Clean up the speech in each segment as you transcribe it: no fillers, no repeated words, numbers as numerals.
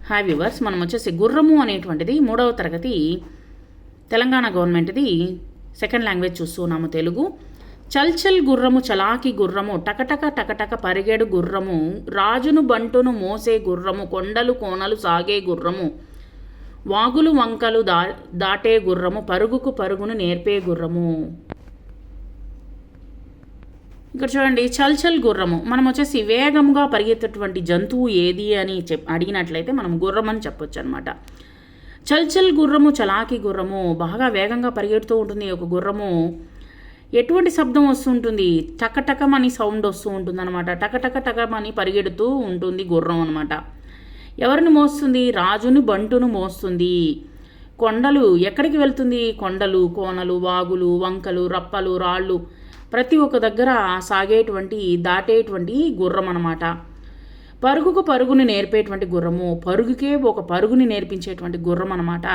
Hi viewers, మనం వచ్చేసి గుర్రము అనేటువంటిది 3వ తరగతి తెలంగాణ గవర్నమెంట్ది సెకండ్ లాంగ్వేజ్ చూస్తున్నాము తెలుగు. చల్చల్ గుర్రము చలాకి గుర్రము టకటక టకటక పరిగెడు గుర్రము రాజును బంటును మోసే గుర్రము కొండలు కోనలు సాగే గుర్రము వాగులు వంకలు దాటే గుర్రము పరుగుకు పరుగును నేర్పే గుర్రము. ఇక్కడ చూడండి, చల్చల్ గుర్రము. మనం వచ్చేసి వేగంగా పరిగెత్తేటువంటి జంతువు ఏది అని అడిగినట్లయితే మనం గుర్రం అని చెప్పొచ్చు అనమాట. చల్చల్ గుర్రము చలాకి గుర్రము బాగా వేగంగా పరిగెడుతూ ఉంటుంది. ఒక గుర్రము ఎటువంటి శబ్దం వస్తుంటుంది? టకటకమని సౌండ్ వస్తూ ఉంటుంది అనమాట. టకటక టకమని పరిగెడుతూ ఉంటుంది గుర్రం అనమాట. ఎవరిని మోస్తుంది? రాజుని బంటును మోస్తుంది. కొండలు ఎక్కడికి వెళ్తుంది? కొండలు కోనలు వాగులు వంకలు రప్పలు రాళ్ళు ప్రతి ఒక్క దగ్గర సాగేటువంటి దాటేటువంటి గుర్రం అనమాట. పరుగుకు పరుగుని నేర్పేటువంటి గుర్రము, పరుగుకే ఒక పరుగుని నేర్పించేటువంటి గుర్రం అనమాట.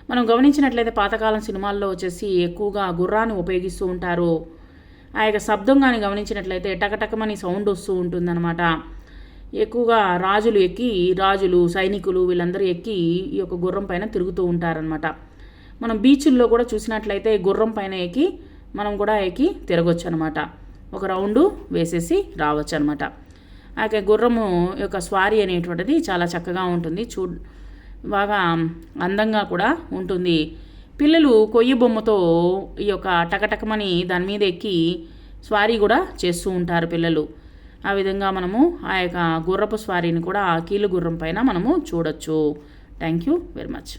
మనం గమనించినట్లయితే పాతకాలం సినిమాల్లో వచ్చేసి ఎక్కువగా గుర్రాన్ని ఉపయోగిస్తూ ఉంటారు. ఆ యొక్క శబ్దం కానీ గమనించినట్లయితే టకటకమని సౌండ్ వస్తూ ఉంటుందన్నమాట. ఎక్కువగా రాజులు సైనికులు వీళ్ళందరూ ఎక్కి ఈ యొక్క గుర్రం పైన తిరుగుతూ ఉంటారనమాట. మనం బీచ్ల్లో కూడా చూసినట్లయితే గుర్రం పైన ఎక్కి మనం కూడా ఎక్కి తిరగొచ్చు అనమాట. ఒక రౌండు వేసేసి రావచ్చు అనమాట. ఆ యొక్క గుర్రము యొక్క స్వారీ అనేటువంటిది చాలా చక్కగా ఉంటుంది. బాగా అందంగా కూడా ఉంటుంది. పిల్లలు కొయ్యి బొమ్మతో ఈ యొక్క టకటకమని దాని మీద ఎక్కి స్వారీ కూడా చేస్తూ ఉంటారు పిల్లలు. ఆ విధంగా మనము ఆ యొక్క గుర్రపు స్వారీని కూడా కీలు గుర్రం పైన మనము చూడొచ్చు. Thank you very much.